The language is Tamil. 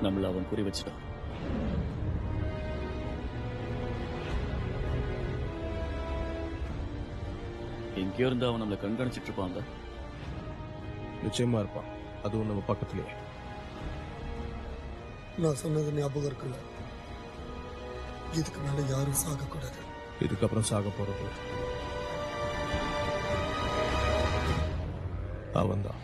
நம்மள அவன் குறி வச்சுட்டான். எங்கேயோ இருந்து அவன் நம்மளை கண்காணிச்சிட்டு இருப்பாங்க. நிச்சயமா இருப்பான், அதுவும் நம்ம பக்கத்திலேயே. நான் சொன்னது ஞாபகம் இருக்குல்ல, இதுக்கு மேல யாரும் சாகக்கூடாது. இதுக்கப்புறம் சாக போறது அவன்தான்.